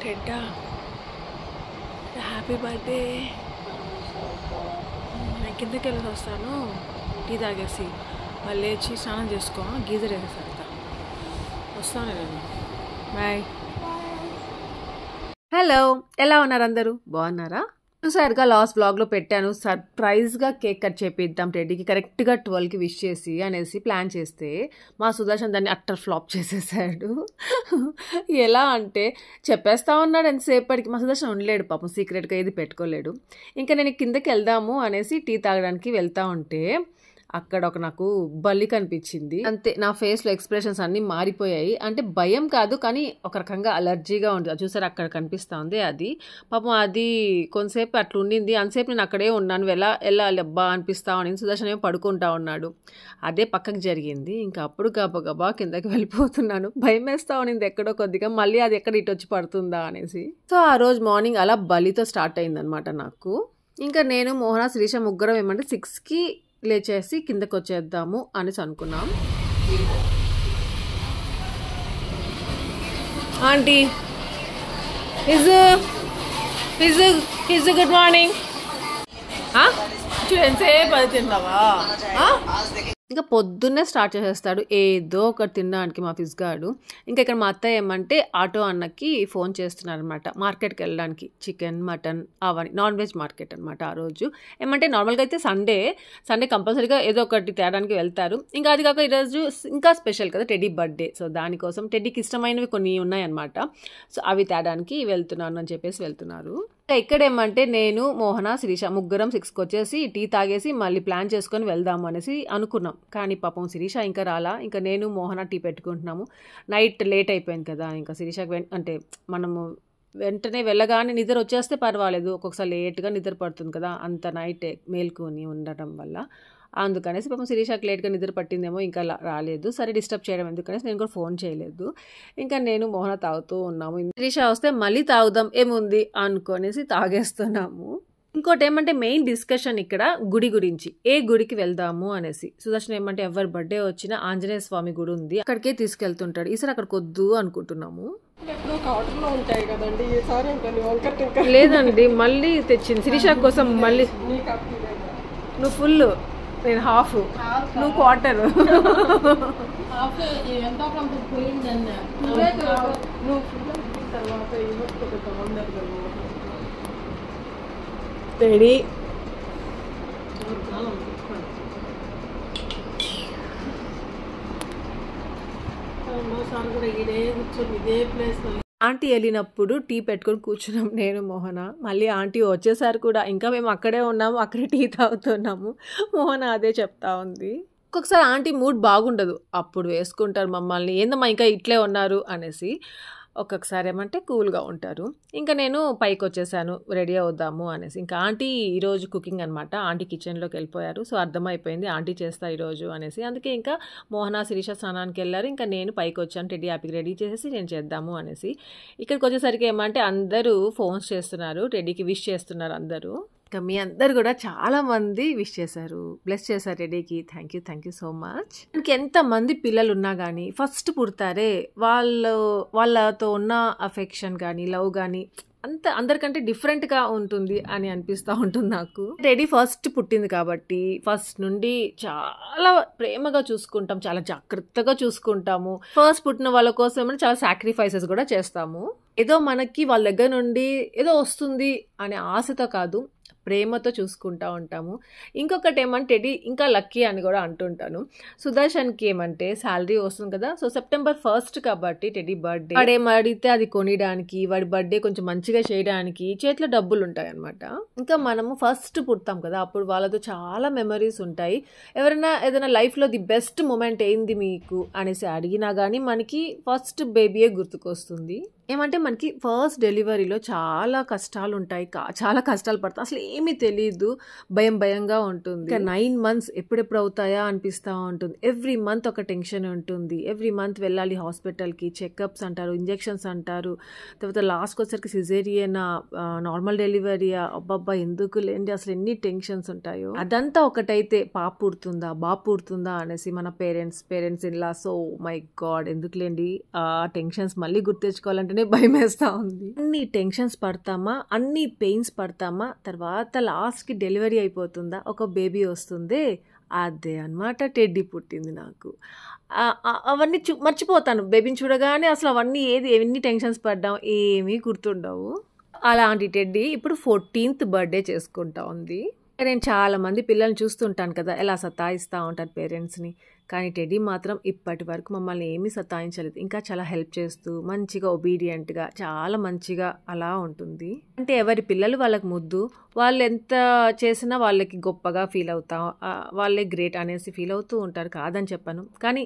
టెడ్డా happy birthday. నేను కిందకి వెళ్ళి వస్తాను, టీ తాగేసి మళ్ళీ లేచి స్నానం చేసుకో, గీజర్ వేసేసరిగా వస్తాను నేను. బాయ్. హలో, ఎలా ఉన్నారు అందరూ? బాగున్నారా? చూసారుగా లాస్ట్ బ్లాగ్లో పెట్టాను, సర్ప్రైజ్గా కేక్ కట్ చేపిద్దాం టెడ్డీకి కరెక్ట్గా 12కి విష్ చేసి అనేసి ప్లాన్ చేస్తే మా సుదర్శన్ దాన్ని అట్టర్ ఫ్లాప్ చేసేసాడు. ఎలా అంటే చెప్పేస్తా ఉన్నాడు ఎంతసేపటికి, మా సుదర్శన్ ఉండలేడు పాపం, సీక్రెట్గా ఏది పెట్టుకోలేడు. ఇంకా నేను కిందకి వెళ్దాము అనేసి టీ తాగడానికి వెళ్తా ఉంటే అక్కడ నాకు బల్లి కనిపించింది. అంతే, నా ఫేస్లో ఎక్స్ప్రెషన్స్ అన్నీ మారిపోయాయి. అంటే భయం కాదు, కానీ ఒక రకంగా అలర్జీగా ఉంటుంది. చూసారు అక్కడ కనిపిస్తూ ఉంది అది. పాపం అది కొంతసేపు అట్లా ఉండింది. అంతసేపు నేను అక్కడే ఉన్నాను, వెళ్ళాలి అబ్బా అనిపిస్తా ఉండింది. సుదర్శన్ ఏమో పడుకుంటా ఉన్నాడు. అదే పక్కకి జరిగింది. ఇంకా అప్పుడు గబగబా కిందకి వెళ్ళిపోతున్నాను. భయం వేస్తూ ఉండింది ఎక్కడో కొద్దిగా, మళ్ళీ అది ఎక్కడ ఇటు వచ్చి పడుతుందా అనేసి. సో ఆ రోజు మార్నింగ్ అలా బలితో స్టార్ట్ అయిందనమాట నాకు. ఇంకా నేను మోహన శిరీష ముగ్గురం ఏమంటే 6కి లేచేసి కిందకి వచ్చేద్దాము అనేసి అనుకున్నాం. Aunty good morning. ఎంతసేపు అది తిన్నావా? ఇంకా పొద్దున్నే స్టార్ట్ చేసేస్తాడు ఏదో ఒకటి తినడానికి మా ఫిజ్గాడు. ఇంకా ఇక్కడ మా అత్తయ్య ఏమంటే ఆటో అన్నకి ఫోన్ చేస్తున్నారనమాట, మార్కెట్కి వెళ్ళడానికి. చికెన్, మటన్ అవన్నీ నాన్ వెజ్ మార్కెట్ అనమాట ఆ రోజు. ఏమంటే నార్మల్గా అయితే సండే కంపల్సరీగా ఏదో ఒకటి తేడానికి వెళ్తారు. ఇంకా అది కాక ఈరోజు ఇంకా స్పెషల్ కదా, టెడ్డీ బర్త్డే. సో దానికోసం టెడ్డీకి ఇష్టమైనవి కొన్ని ఉన్నాయన్నమాట. సో అవి తేడానికి వెళ్తున్నాను అని చెప్పేసి వెళ్తున్నారు. ఇక్కడ ఏమంటే నేను, మోహన, శిరీష ముగ్గురం 6కి వచ్చేసి టీ తాగేసి మళ్ళీ ప్లాన్ చేసుకొని వెళ్దాము అనేసి అనుకున్నాం. కానీ పాపం శిరీష ఇంకా రాలా. ఇంకా నేను, మోహన టీ పెట్టుకుంటున్నాము. నైట్ లేట్ అయిపోయింది కదా, ఇంకా శిరీషకి అంటే మనము వెంటనే వెళ్ళగానే నిద్ర వచ్చేస్తే పర్వాలేదు, ఒక్కొక్కసారి లేట్గా నిద్ర పడుతుంది కదా, అంత నైట్ మేల్కొని ఉండటం వల్ల. అందుకనేసి పాపం శిరీషకి లేట్గా నిద్ర పట్టిందేమో, ఇంకా రాలేదు. సరే డిస్టర్బ్ చేయడం ఎందుకనేసి నేను కూడా ఫోన్ చేయలేదు. ఇంకా నేను, మోహన తాగుతూ ఉన్నాము. శిరీష వస్తే మళ్ళీ తాగుదాం ఏముంది అనుకోనేసి తాగేస్తున్నాము. ఇంకోటి ఏమంటే మెయిన్ డిస్కషన్ ఇక్కడ గుడి గురించి, ఏ గుడికి వెళ్దాము అనేసి. సుదర్శన్ ఏమంటే ఎవరి బర్త్డే వచ్చినా ఆంజనేయ స్వామి గుడి ఉంది, అక్కడికే తీసుకెళ్తుంటాడు. ఈసారి అక్కడికి వద్దు అనుకుంటున్నాము. లేదండి, మళ్ళీ తెచ్చింది శిరీష కోసం. మళ్ళీ నువ్వు ఫుల్, నేను హాఫ్, నువ్వు క్వార్టర్. రెడీ. ఆంటీ వెళ్ళినప్పుడు టీ పెట్టుకొని కూర్చున్నాం నేను, మోహన. మళ్ళీ ఆంటీ వచ్చేసారు కూడా. ఇంకా మేము అక్కడే ఉన్నాము, అక్కడే టీ తాగుతున్నాము. మోహన అదే చెప్తా ఉంది. ఒక్కొక్కసారి ఆంటీ మూడ్ బాగుండదు, అప్పుడు వేసుకుంటారు మమ్మల్ని, ఏందమ్మా ఇంకా ఇట్లే ఉన్నారు అనేసి. ఒక్కొక్కసారి ఏమంటే కూల్గా ఉంటారు. ఇంకా నేను పైకి వచ్చేసాను రెడీ అవుదాము అనేసి. ఇంకా ఆంటీ ఈరోజు కుకింగ్ అనమాట, ఆంటీ కిచెన్లోకి వెళ్ళిపోయారు. సో అర్థమైపోయింది ఆంటీ చేస్తా ఈరోజు అనేసి. అందుకే ఇంకా మోహన, శిరీష స్నానానికి వెళ్ళారు. ఇంకా నేను పైకి వచ్చాను, టెడ్డీ హ్యాపీకి రెడీ చేసేసి నేను చేద్దాము అనేసి. ఇక్కడికి వచ్చేసరికి ఏమంటే అందరూ ఫోన్స్ చేస్తున్నారు, టెడ్డీకి విష్ చేస్తున్నారు అందరూ. ఇంకా మీ అందరు కూడా చాలా మంది విష్ చేశారు, బ్లెస్ చేశారు టెడ్డీకి. Thank you so much. మనకి ఎంతమంది పిల్లలు ఉన్నా కానీ ఫస్ట్ పుడతారే వాళ్ళతో ఉన్న అఫెక్షన్ కానీ లవ్ కానీ అందరికంటే డిఫరెంట్గా ఉంటుంది అని అనిపిస్తూ ఉంటుంది నాకు. టెడ్డీ ఫస్ట్ పుట్టింది కాబట్టి ఫస్ట్ నుండి చాలా ప్రేమగా చూసుకుంటాం, చాలా జాగ్రత్తగా చూసుకుంటాము. ఫస్ట్ పుట్టిన వాళ్ళ కోసం చాలా సాక్రిఫైసెస్ కూడా చేస్తాము. ఏదో మనకి వాళ్ళ దగ్గర నుండి ఏదో వస్తుంది అనే ఆశతో కాదు, ప్రేమతో చూసుకుంటూ ఉంటాము. ఇంకొకటి ఏమంటే టెడ్డీ ఇంకా లక్కీ అని కూడా అంటుంటాను. సుదర్శన్కి ఏమంటే శాలరీ వస్తుంది కదా, సో September 1st కాబట్టి టెడ్డీ బర్త్డే, వాడేం అడిగితే అది కొనియడానికి, వాడి బర్త్డే కొంచెం మంచిగా చేయడానికి చేతిలో డబ్బులు ఉంటాయి అనమాట. ఇంకా మనము ఫస్ట్ పుడతాం కదా, అప్పుడు వాళ్ళతో చాలా మెమరీస్ ఉంటాయి. ఎవరైనా ఏదైనా లైఫ్లో ది బెస్ట్ మూమెంట్ ఏంది మీకు అనేసి అడిగినా కానీ మనకి ఫస్ట్ బేబీయే గుర్తుకొస్తుంది. ఏమంటే మనకి ఫస్ట్ డెలివరీలో చాలా కష్టాలు ఉంటాయి, చాలా కష్టాలు పడతాయి, అసలు ఏమీ తెలియదు, భయంగా ఉంటుంది. ఇంకా 9 months ఎప్పుడెప్పుడు అవుతాయా అనిపిస్తూ ఉంటుంది. ఎవ్రీ మంత్ ఒక టెన్షన్ ఉంటుంది. ఎవ్రీ మంత్ వెళ్ళాలి హాస్పిటల్కి, చెకప్స్ అంటారు, ఇంజెక్షన్స్ అంటారు. తర్వాత లాస్ట్కి వచ్చరికి సిజేరియన్, నార్మల్ డెలివరీయా, అబ్బాబ్బా ఎందుకు లేండి అసలు ఎన్ని టెన్షన్స్ ఉంటాయో. అదంతా ఒకటైతే పాప పుడుతుందా బాబు పుడుతుందా అనేసి మన పేరెంట్స్ ఇలా, సో మై గాడ్ ఎందుకులేండి ఆ టెన్షన్స్ మళ్ళీ గుర్తు తెచ్చుకోవాలంటేనే తలుచుకుంటేనే భయం వేస్తూ ఉంది. అన్ని టెన్షన్స్ పడతామా, అన్ని పెయిన్స్ పడతామా, తర్వాత లాస్ట్కి డెలివరీ అయిపోతుందా, ఒక బేబీ వస్తుంది. అదే అనమాట టెడ్డీ పుట్టింది నాకు. అవన్నీ మర్చిపోతాను. బేబీని చూడగానే అసలు అవన్నీ ఎన్ని టెన్షన్స్ పడ్డాం ఏమీ గుర్తుండవు. అలాంటి టెడ్డీ ఇప్పుడు 14th బర్త్డే చేసుకుంటా ఉంది. నేను చాలామంది పిల్లల్ని చూస్తుంటాను కదా, ఎలా సతాయిస్తూ ఉంటారు పేరెంట్స్ని. కానీ టెడ్డీ మాత్రం ఇప్పటి వరకు మమ్మల్ని ఏమీ సతాయించలేదు. ఇంకా చాలా హెల్ప్ చేస్తూ మంచిగా ఒబీడియంట్గా చాలా మంచిగా అలా ఉంటుంది. అంటే ఎవరి పిల్లలు వాళ్ళకి ముద్దు, వాళ్ళు ఎంత చేసినా వాళ్ళకి గొప్పగా ఫీల్ అవుతాం, వాళ్ళే గ్రేట్ అనేసి ఫీల్ అవుతూ ఉంటారు. కాదని చెప్పను, కానీ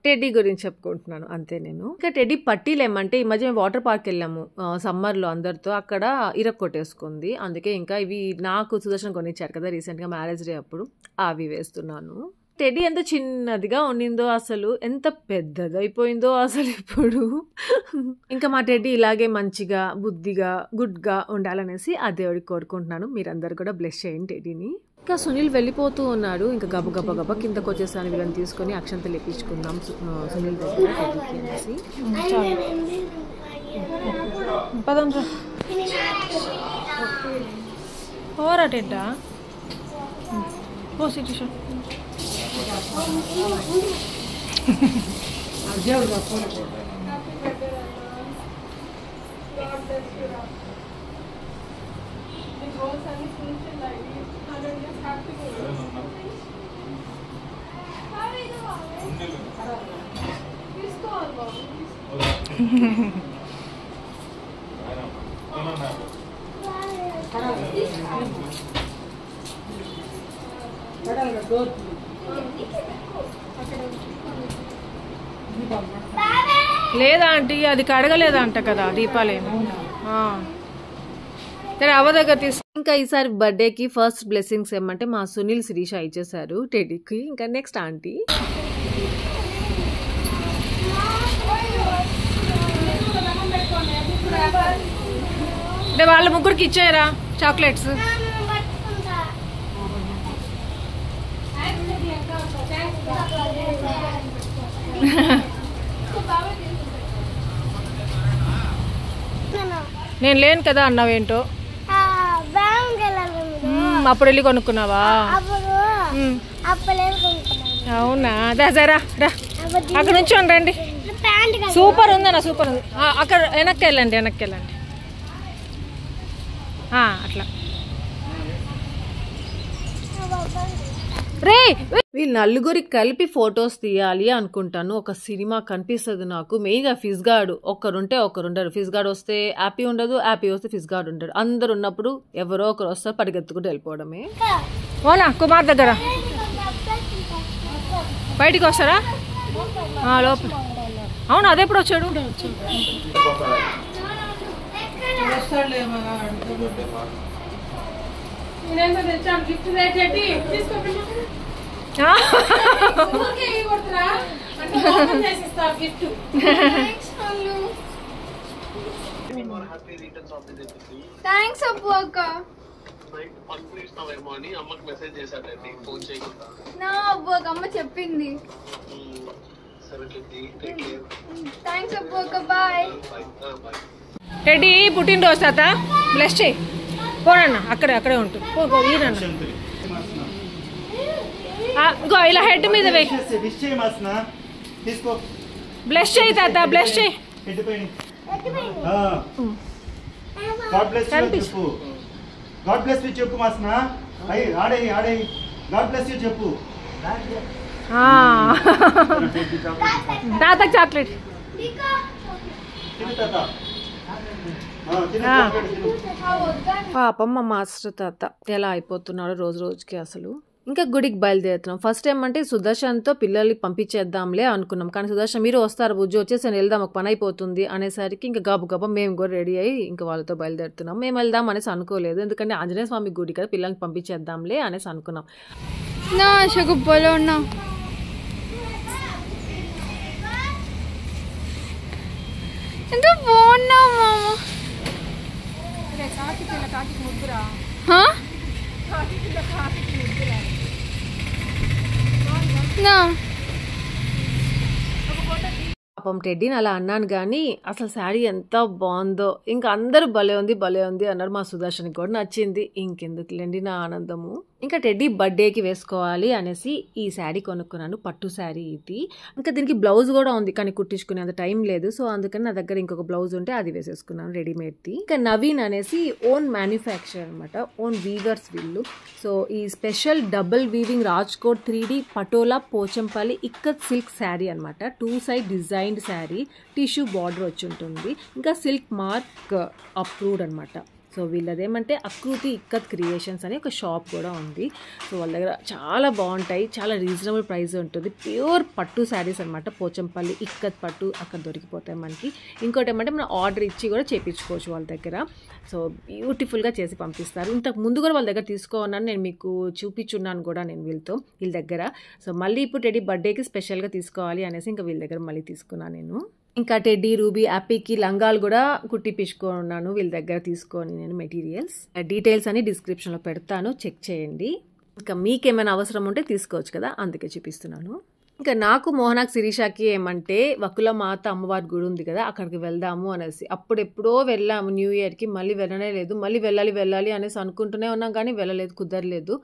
టెడ్డీ గురించి చెప్పుకుంటున్నాను అంతే నేను. ఇంకా టెడ్డీ పట్టీలేమంటే ఈ మధ్య మేము వాటర్ పార్క్ వెళ్ళాము సమ్మర్లో అందరితో, అక్కడ ఇరక్కొట్టేసుకుంది. అందుకే ఇంకా ఇవి నాకు సుదర్శన్ కొనిచ్చారు కదా రీసెంట్గా మ్యారేజ్ డే అప్పుడు, అవి వేస్తున్నాను. టెడ్డీ ఎంత చిన్నదిగా ఉండిందో అసలు ఎంత పెద్దదైపోయిందో అసలు ఇప్పుడు. ఇంకా మా టెడ్డీ ఇలాగే మంచిగా బుద్ధిగా గుడ్గా ఉండాలనేసి ఆ దేవుడికి కోరుకుంటున్నాను. మీరందరూ కూడా బ్లెస్ చేయండి టెడ్డీని. ఇంకా సునీల్ వెళ్ళిపోతూ ఉన్నాడు. ఇంకా గబ కిందకు వచ్చేసాను. వీళ్ళని తీసుకొని అక్షంతలు ఇప్పించుకుందాం సునీల్ దగ్గర టెడ్డీకి అనేసి. పదండ్రా పోరా టెడ్డా పో సిటీషా. లేదా ఆంటీ అది కడగలేదా అంట కదా దీపాలేమో. సరే అవ దగ్గర తీసు. ఇంకా ఈసారి బర్త్డేకి ఫస్ట్ బ్లెస్సింగ్స్ ఏమంటే మా సునీల్ శిరీష ఇచ్చేసారు టెడ్డీకి. ఇంకా నెక్స్ట్ ఆంటీ అంటే వాళ్ళ ముగ్గురికి ఇచ్చారా చాక్లెట్స్. నేను లేను కదా అన్నావేంటో. అప్పుడు వెళ్ళి కొనుక్కున్నావా? అవునా, దసరా రా అక్కడ నుంచి రండి. సూపర్ ఉందన్న, సూపర్ ఉంది. అక్కడ వెనక్కి వెళ్ళండి అట్లా. రే వీళ్ళు నలుగురికి కలిపి ఫొటోస్ తీయాలి అనుకుంటాను. ఒక సినిమా కనిపిస్తుంది నాకు. మెయిన్గా ఫిజ్ గార్డ్ ఒకరుంటే ఒకరుండరు. ఫిజ్ గార్డ్ వస్తే హ్యాపీ ఉండదు, హ్యాపీ వస్తే ఫిజ్ గార్డ్ ఉండడు. అందరు ఉన్నప్పుడు ఎవరో ఒకరు వస్తారు, పరిగెత్తుకుంటూ వెళ్ళిపోవడమే. ఓనా కుమార్ దగ్గర బయటికి వస్తారా లోపల? అవును, అదెప్పుడు వచ్చాడు? థ్యాంక్స్ అప్పు అక్క. నా అబ్బు అక్క అమ్మ చెప్పింది. థ్యాంక్స్ అప్పు అక్క, బాయ్. టెడ్డీ పుట్టినరోజు తాత బ్లెస్ చేయి. పోనన్న అక్కడే ఉంటుంది. ఈరన్న ఇంకో ఇలా హెడ్ మీద వేయి. బ్లెస్ చేయి తాత, బ్లెస్ చేయి. తాతకి చాక్లెట్. పాపం మా మాస్టర్ తాత ఎలా అయిపోతున్నాడో రోజు రోజుకి అసలు. ఇంకా గుడికి బయలుదేరుతున్నాం. ఫస్ట్ టైం అంటే సుదర్శన్తో పిల్లల్ని పంపించేద్దాంలే అనుకున్నాం. కానీ సుదర్శన్ మీరు వస్తారు బుజ్జి, వచ్చేసి వెళ్దాం, ఒక పని అయిపోతుంది అనేసరికి ఇంకా గబగబా మేము కూడా రెడీ అయ్యి ఇంకా వాళ్ళతో బయలుదేరుతున్నాం. మేము వెళ్దాం అనేసి అనుకోలేదు, ఎందుకంటే ఆంజనేయ స్వామి గుడి కదా, పిల్లల్ని పంపించేద్దాంలే అనేసి అనుకున్నాం. నా షగుబ్బలో ఉన్నా ఎంత బాగున్నావు మామ. పాపం టెడ్డీని అలా అన్నాను కానీ అసలు శారీ ఎంత బాగుందో, ఇంకా అందరూ భలే ఉంది అన్నారు. మా సుదర్శన్కి కూడా నచ్చింది. ఇంకెందుకులేండి నా ఆనందము. ఇంకా టెడ్డీ బర్త్డేకి వేసుకోవాలి అనేసి ఈ శారీ కొనుక్కున్నాను. పట్టు శారీ ఇది. ఇంకా దీనికి బ్లౌజ్ కూడా ఉంది కానీ కుట్టించుకునే అంత టైం లేదు. సో అందుకని నా దగ్గర ఇంకొక బ్లౌజ్ ఉంటే అది వేసేసుకున్నాను రెడీమేడ్ది. ఇంకా నవీన్ అనేసి ఓన్ మ్యానుఫ్యాక్చర్ అనమాట, ఓన్ వీవర్స్ వీళ్ళు. సో ఈ special double weaving Rajkot 3D Patola Pochampally ikat silk sari అనమాట. 2 side designed sari, tissue border వచ్చి ఉంటుంది. ఇంకా సిల్క్ మార్క్ అప్రూవ్డ్ అనమాట. సో వీళ్ళదేమంటే అకృతి ఇక్కత్ క్రియేషన్స్ అని ఒక షాప్ కూడా ఉంది. సో వాళ్ళ దగ్గర చాలా బాగుంటాయి, చాలా రీజనబుల్ ప్రైస్ ఉంటుంది. ప్యూర్ పట్టు శారీస్ అనమాట. పోచంపల్లి ఇక్కత్ పట్టు అక్కడ దొరికిపోతాయి మనకి. ఇంకోటి ఏమంటే మనం ఆర్డర్ ఇచ్చి కూడా చేయించుకోవచ్చు వాళ్ళ దగ్గర. సో బ్యూటిఫుల్గా చేసి పంపిస్తారు. ఇంతకు ముందు కూడా వాళ్ళ దగ్గర తీసుకోవాలని నేను మీకు చూపించున్నాను కూడా నేను వీళ్ళ దగ్గర. సో మళ్ళీ ఇప్పుడు టెడ్డీ బర్త్డేకి స్పెషల్గా తీసుకోవాలి అనేసి ఇంకా వీళ్ళ దగ్గర మళ్ళీ తీసుకున్నాను నేను. ఇంకా టెడ్డీ, రూబీ, యాపీకి లంగాలు కూడా కుట్టిపించుకున్నాను వీళ్ళ దగ్గర తీసుకొని నేను మెటీరియల్స్. డీటెయిల్స్ అని డిస్క్రిప్షన్లో పెడతాను, చెక్ చేయండి. ఇంకా మీకేమైనా అవసరం ఉంటే తీసుకోవచ్చు కదా, అందుకే చూపిస్తున్నాను. ఇంకా నాకు మోహనాకి శిరీషాకి ఏమంటే వకుల మాత అమ్మవారి గుడి ఉంది కదా, అక్కడికి వెళ్దాము అనేసి. అప్పుడెప్పుడో వెళ్ళాము న్యూ ఇయర్కి, మళ్ళీ వెళ్ళనే లేదు. మళ్ళీ వెళ్ళాలి అనేసి అనుకుంటూనే ఉన్నాం కానీ వెళ్ళలేదు, కుదరలేదు.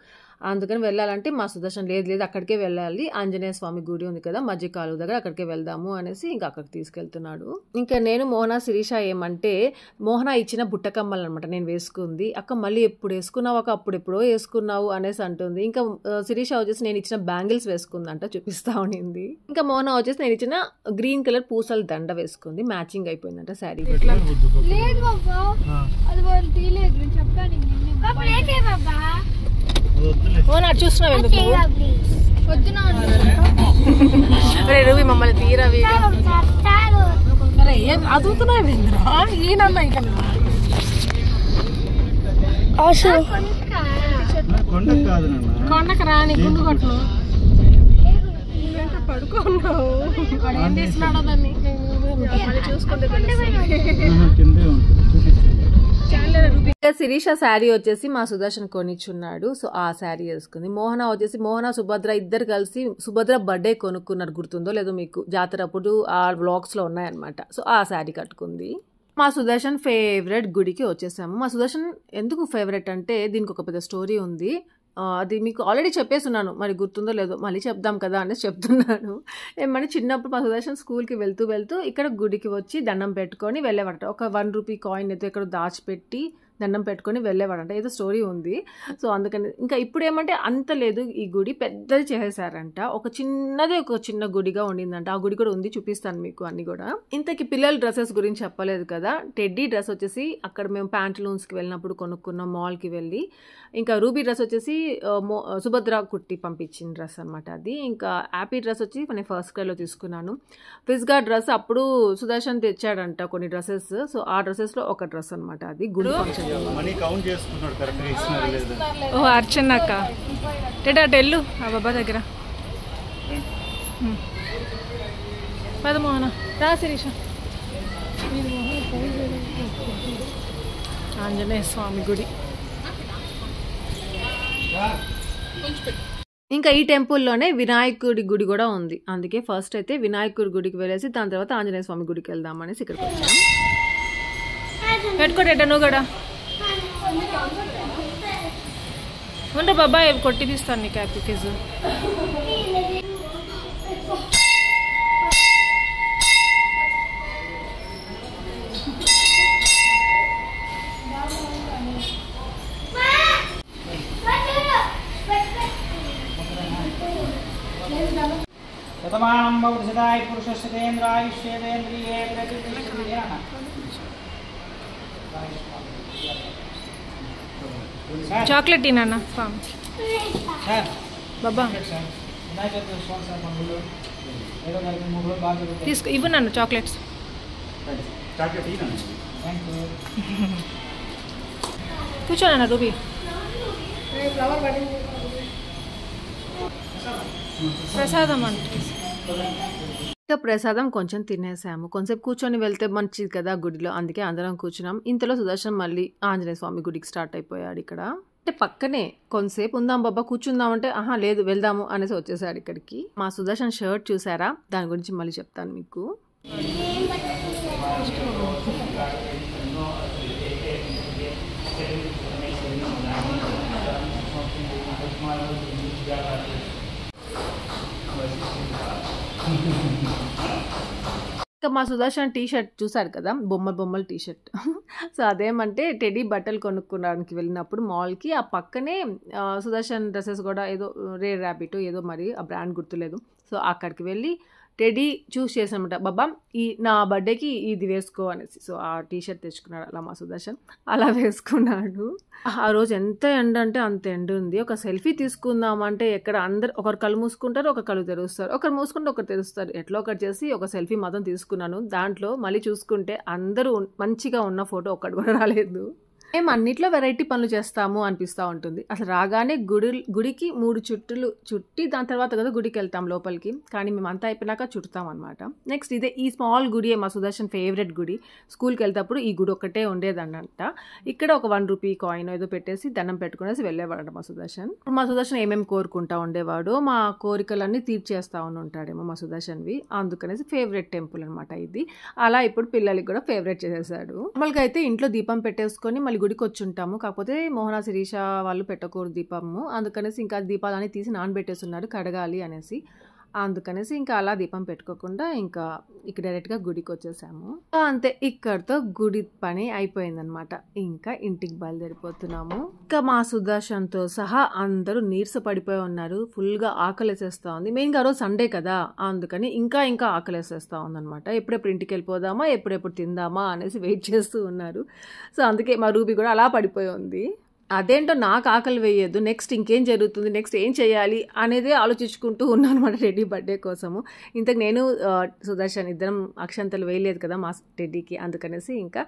అందుకని వెళ్ళాలంటే మా సుదర్శన్ లేదు అక్కడికే వెళ్ళాలి, ఆంజనేయ స్వామి గుడి ఉంది కదా మధ్య కాలువ దగ్గర, అక్కడికే వెళ్దాము అనేసి ఇంకా అక్కడికి తీసుకెళ్తున్నాడు. ఇంకా నేను మోహన శిరీష ఏమంటే మోహన ఇచ్చిన బుట్టకమ్మలు అనమాట నేను వేసుకుంది. అక్క మళ్ళీ ఎప్పుడు వేసుకున్నావు అక్క, అప్పుడెప్పుడో వేసుకున్నావు అనేసి అంటుంది. ఇంకా శిరీష వచ్చేసి నేను ఇచ్చిన బ్యాంగిల్స్ వేసుకుందంట, చూపిస్తా ఉండింది. ఇంకా మోహన వచ్చేసి నేను ఇచ్చిన గ్రీన్ కలర్ పూసల దండ వేసుకుంది, మ్యాచింగ్ అయిపోయిందంట శారీ. చూస్తున్నావు ఎందుకు రవి మమ్మల్ని తీరా అదుగుతున్నావు ఈయనన్నా ఇక కొండకు రాని గుండు కొట్టును పడుకున్నావు ఏం తీసినాడో దాన్ని చూసుకుంటే శిరీష శారీ వచ్చేసి మా సుదర్శన్ కొనిచ్చున్నాడు. సో ఆ శారీ వేసుకుంది. మోహన వచ్చేసి సుభద్ర ఇద్దరు కలిసి సుభద్ర బర్త్డే కొనుక్కున్నారు, గుర్తుందో లేదో మీకు, జాతర అప్పుడు ఆ వ్లాగ్స్ లో ఉన్నాయన్నమాట. సో ఆ శారీ కట్టుకుంది. మా సుదర్శన్ ఫేవరెట్ గుడికి వచ్చేసాము. మా సుదర్శన్ ఎందుకు ఫేవరెట్ అంటే దీనికి ఒక పెద్ద స్టోరీ ఉంది. అది మీకు ఆల్రెడీ చెప్పేస్తున్నాను, మరి గుర్తుందో లేదో మళ్ళీ చెప్దాం కదా అనేసి చెప్తున్నాను. ఏమని చిన్నప్పుడు మా సుదర్శన్ స్కూల్కి వెళ్తూ ఇక్కడ గుడికి వచ్చి దండం పెట్టుకొని వెళ్ళేవాడట. ఒక 1 రూపీ కాయిన్ అయితే ఇక్కడ దాచిపెట్టి దండం పెట్టుకొని వెళ్ళేవాడంట, ఏదో స్టోరీ ఉంది. సో అందుకని ఇంకా ఇప్పుడు ఏమంటే అంత లేదు, ఈ గుడి పెద్దది చేసేసారంట. ఒక చిన్న గుడిగా ఉండిందంట. ఆ గుడి కూడా ఉంది, చూపిస్తాను మీకు అన్ని కూడా. ఇంతకి పిల్లల డ్రెస్సెస్ గురించి చెప్పలేదు కదా. టెడ్డీ డ్రెస్ వచ్చేసి అక్కడ మేము ప్యాంట్లూన్స్కి వెళ్ళినప్పుడు కొనుక్కున్నాం మాల్కి వెళ్ళి. ఇంకా రూబీ డ్రెస్ వచ్చేసి సుభద్ర కుట్టి పంపించిన డ్రెస్ అనమాట అది. ఇంకా యాపీ డ్రెస్ వచ్చి నేను ఫస్ట్ క్రైలో తీసుకున్నాను. ఫిజ్గా డ్రెస్ అప్పుడు సుదర్శన్ తెచ్చాడంట కొన్ని డ్రెస్సెస్. సో ఆ డ్రెస్సెస్లో ఒక డ్రెస్ అనమాట అది, గుడి ఫంక్షన్. ఓ అర్చనక్క టెల్లు ఆ బాబా దగ్గర పదమోహన రా శిరీష. ఆంజనేయ స్వామి గుడి. ఇంకా ఈ టెంపుల్లోనే వినాయకుడి గుడి కూడా ఉంది. అందుకే ఫస్ట్ అయితే వినాయకుడి గుడికి వెళ్ళేసి దాని తర్వాత ఆంజనేయ స్వామి గుడికి వెళ్దామనేసి ఇక్కడికి వచ్చాం. పెట్టుకోట నువ్వు కూడా ఉంటే బాబాయ్ కొట్టిపిస్తాను నీకు హ్యాపీ ఫీజు. చాక్లెట్ తిన్నా ఫామ్ బాబా తీసుకో, ఇవ్వు నన్ను చాక్లెట్స్. కూర్చోనన్నా రూబీ. ప్రసాదం అంటే ఇంకా ప్రసాదం కొంచెం తినేసాము. కొంచెంసేపు కూర్చొని వెళ్తే మంచిది కదా గుడిలో, అందుకే అందరం కూర్చున్నాం. ఇంతలో సుదర్శన్ మళ్ళీ ఆంజనేయ స్వామి గుడికి స్టార్ట్ అయిపోయాడు. ఇక్కడ అంటే పక్కనే కొంతసేపు ఉందాం బాబా కూర్చుందాం అంటే ఆహా లేదు వెళ్దాము అనేసి వచ్చేసాడు ఇక్కడికి. మా సుదర్శన్ షర్ట్ చూసారా, దాని గురించి మళ్ళీ చెప్తాను మీకు. ఇంకా మా సుదర్శన్ టీ షర్ట్ చూసారు కదా, బొమ్మల టీ షర్ట్. సో అదేమంటే టెడీ బట్టలు కొనుక్కోవడానికి వెళ్ళినప్పుడు మాల్కి ఆ పక్కనే సుదర్శన్ డ్రెస్సెస్ కూడా ఏదో రేర్ ర్యాబిట్ ఏదో మరి ఆ బ్రాండ్ గుర్తులేదు. సో అక్కడికి వెళ్ళి టెడీ చూస్ చేసానమాట, బాబా నా బర్త్డేకి ఇది వేసుకో అనేసి. సో ఆ టీ షర్ట్ తెచ్చుకున్నాడు అలా మా సుదర్శన్, అలా వేసుకున్నాడు. ఆ రోజు ఎంత ఎండ అంటే అంత ఎండ ఉంది. ఒక సెల్ఫీ తీసుకుందామంటే ఎక్కడ అందరు ఒకరు కళ్ళు మూసుకుంటారు, ఒక కళ్ళు తెరుస్తారు, ఒకరు మూసుకుంటే ఒకరు తెరుస్తారు, ఎట్లా ఒకటి చేసి ఒక సెల్ఫీ మాత్రం తీసుకున్నాను. దాంట్లో మళ్ళీ చూసుకుంటే అందరూ మంచిగా ఉన్న ఫోటో ఒక్కటి కూడా రాలేదు. మేము అన్నిట్లో వెరైటీ పనులు చేస్తాము అనిపిస్తూ ఉంటుంది. అసలు రాగానే గుడికి 3 చుట్టులు చుట్టి దాని తర్వాత కదా గుడికి వెళ్తాం లోపలికి, కానీ మేము అంతా అయిపోయినాక చుట్టుతాం అనమాట. నెక్స్ట్ ఇదే ఈ స్మాల్ గుడి మా సుదర్శన్ ఫేవరెట్ గుడి. స్కూల్కి వెళ్తేప్పుడు ఈ గుడి ఒక్కటే ఉండేదన్నట. ఇక్కడ ఒక 1 రూపీ కాయిన్ ఏదో పెట్టేసి దండం పెట్టుకునేసి వెళ్ళేవాడు మా సుదర్శన్. మా సుదర్శన్ ఏమేమి కోరుకుంటా ఉండేవాడు, మా కోరికలన్నీ తీర్చేస్తా ఉంటాడేమో మా సుదర్శన్వి. అందుకనేసి ఫేవరెట్ టెంపుల్ అనమాట ఇది. అలా ఇప్పుడు పిల్లలకి కూడా ఫేవరెట్ చేసేసాడు. మామూలుగా అయితే ఇంట్లో దీపం పెట్టేసుకొని మళ్ళీ గుడికి వచ్చి ఉంటాము. కాకపోతే మోహన శిరీష వాళ్ళు పెట్టకూడదు దీపము, అందుకనేసి ఇంకా దీపాలని తీసి నానబెట్టేస్తున్నారు కడగాలి అనేసి. అందుకనేసి ఇంకా అలా దీపం పెట్టుకోకుండా ఇంకా ఇక్కడ డైరెక్ట్గా గుడికి వచ్చేసాము. అంతే, ఇక్కడితో గుడి పని అయిపోయిందనమాట. ఇంకా ఇంటికి బయలుదేరిపోతున్నాము. ఇంకా మా సుదర్శన్తో సహా అందరూ నీరస పడిపోయి ఉన్నారు. ఫుల్గా ఆకలేసేస్తా ఉంది. మెయిన్గా ఆ రోజు సండే కదా, అందుకని ఇంకా ఆకలేసేస్తా ఉందనమాట. ఎప్పుడెప్పుడు ఇంటికి వెళ్ళిపోదామా, ఎప్పుడెప్పుడు తిందామా అనేసి వెయిట్ చేస్తూ ఉన్నారు. సో అందుకే మా రూబీ కూడా అలా పడిపోయి ఉంది. అదేంటో నాకు ఆకలి వేయదు, నెక్స్ట్ ఇంకేం జరుగుతుంది, నెక్స్ట్ ఏం చేయాలి అనేదే ఆలోచించుకుంటూ ఉన్నాను అనమాట టెడ్డీ బర్త్డే కోసము. ఇంతకు నేను సుదర్శన్ ఇద్దరం అక్షంతలు వేయలేదు కదా మా టెడ్డీకి, అందుకనేసి ఇంకా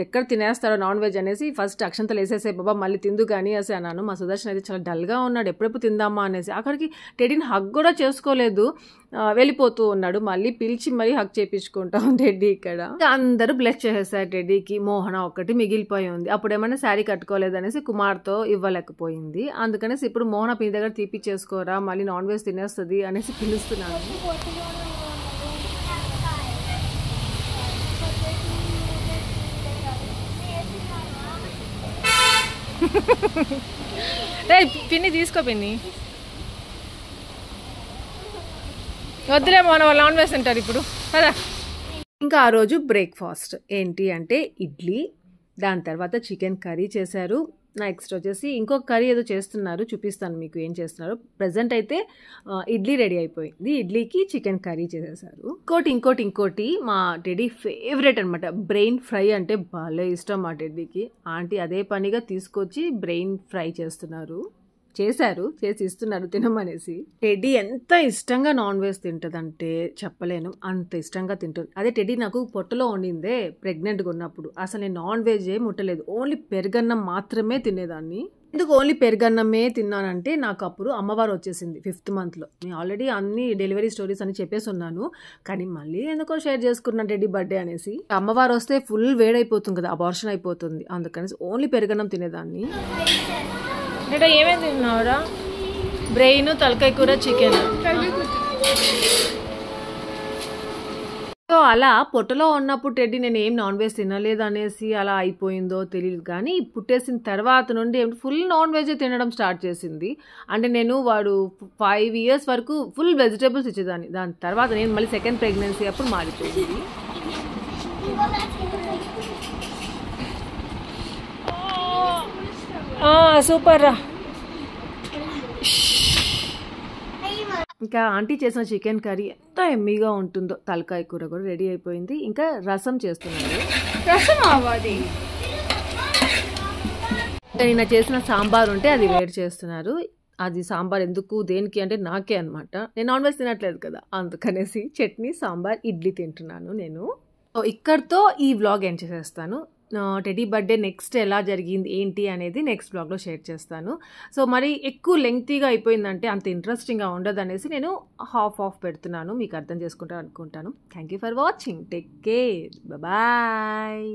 ఎక్కడ తినేస్తారో నాన్ వెజ్ అనేసి ఫస్ట్ అక్షంతలు వేసేసే బాబా మళ్ళీ తిందు కానీ అనేసి అన్నాను. మా సుదర్శన్ అయితే చాలా డల్గా ఉన్నాడు, ఎప్పుడెప్పుడు తిందామా అనేసి. అక్కడికి టెడ్డీని హగ్ కూడా చేసుకోలేదు, వెళ్ళిపోతూ ఉన్నాడు. మళ్ళీ పిలిచి మరీ హక్ చేయించుకుంటాం టెడ్డీ ఇక్కడ. అందరూ బ్లెస్ చేసేసారు టెడ్డీకి. మోహన ఒక్కటి మిగిలిపోయి ఉంది. అప్పుడు ఏమైనా శారీ కట్టుకోలేదనేసి కుమార్తో ఇవ్వలేకపోయింది. అందుకనేసి ఇప్పుడు మోహన మీ దగ్గర తీపిచ్చేసుకోరా, మళ్ళీ నాన్ వెజ్ తినేస్తుంది అనేసి పిలుస్తున్నాను. పిన్ని తీసుకో, పిన్ని వద్దులే మోహన, వాళ్ళు నాన్ వెజ్ తింటారు ఇప్పుడు కదా. ఇంకా ఆ రోజు బ్రేక్ఫాస్ట్ ఏంటి అంటే ఇడ్లీ, దాని తర్వాత చికెన్ కర్రీ చేశారు. నెక్స్ట్ వచ్చేసి ఇంకొక కర్రీ ఏదో చేస్తున్నారు, చూపిస్తాను మీకు ఏం చేస్తున్నారు. ప్రజెంట్ అయితే ఇడ్లీ రెడీ అయిపోయింది. ఇడ్లీకి చికెన్ కర్రీ చేసేసారు. ఇంకోటి మా టెడ్డీ ఫేవరెట్ అనమాట, బ్రెయిన్ ఫ్రై అంటే భలే ఇష్టం మా టెడ్డీకి. ఆంటీ అదే పనిగా తీసుకొచ్చి బ్రెయిన్ ఫ్రై చేసి ఇస్తున్నారు తినమనేసి. టెడ్డీ ఎంత ఇష్టంగా నాన్ వెజ్ తింటుందంటే చెప్పలేను, అంత ఇష్టంగా తింటుంది. అదే టెడ్డీ నాకు పొట్టలో ఉండిందే ప్రెగ్నెంట్గా ఉన్నప్పుడు, అసలు నేను నాన్ వెజ్ ఏ ముట్టలేదు, ఓన్లీ పెరుగన్నం మాత్రమే తినేదాన్ని. ఎందుకు ఓన్లీ పెరుగన్నమే తిన్నానంటే నాకు అప్పుడు అమ్మవారు వచ్చేసింది 5th మంత్లో. నేను ఆల్రెడీ అన్ని డెలివరీ స్టోరీస్ అని చెప్పేసి ఉన్నాను, కానీ మళ్ళీ ఎందుకో షేర్ చేసుకున్నాను టెడ్డీ బర్త్డే అనేసి. అమ్మవారు వస్తే ఫుల్ వేడైపోతుంది కదా, అబార్షన్ అయిపోతుంది, అందుకనేసి ఓన్లీ పెరుగన్నం తినేదాన్ని. అంటే ఏమేమి తిన్నావురా? బ్రెయిన్, తలకాయ కూర, చికెన్. సో అలా పొట్టలో ఉన్నప్పుడు టెడ్డీ నేను ఏం నాన్ వెజ్ తినలేదు అనేసి అలా అయిపోయిందో తెలియదు, కానీ పుట్టేసిన తర్వాత నుండి ఫుల్ నాన్ వెజ్ తినడం స్టార్ట్ చేసింది. అంటే నేను వాడు 5 years వరకు ఫుల్ వెజిటేబుల్స్ ఇచ్చేదాన్ని. దాని తర్వాత నేను మళ్ళీ సెకండ్ ప్రెగ్నెన్సీ అప్పుడు మారిపోయింది. సూపర్ రా. ఇంకా ఆంటీ చేసిన చికెన్ కర్రీ ఎంత ఎమ్మీగా ఉంటుందో. తలకాయ కూర కూడా రెడీ అయిపోయింది. ఇంకా రసం చేస్తున్నారు. రసం అవ్వది. నిన్న చేసిన సాంబార్ ఉంటే అది వేడి చేస్తున్నారు. అది సాంబార్ ఎందుకు దేనికి అంటే నాకే అనమాట, నేను నాన్ వెజ్ తినట్లేదు కదా, అందుకనేసి చట్నీ, సాంబార్, ఇడ్లీ తింటున్నాను నేను. ఇక్కడితో ఈ వ్లాగ్ ఎండ్ చేసేస్తాను. టెడ్డీ బర్త్డే నెక్స్ట్ ఎలా జరిగింది ఏంటి అనేది నెక్స్ట్ బ్లాగ్లో షేర్ చేస్తాను. సో మరి ఎక్కువ లెంగ్తీగా అయిపోయిందంటే అంత ఇంట్రెస్టింగ్గా ఉండదు అనేసి నేను హాఫ్ పెడుతున్నాను. మీకు అర్థం చేసుకుంటారు అనుకుంటాను. Thank you for watching. Take care. Bye.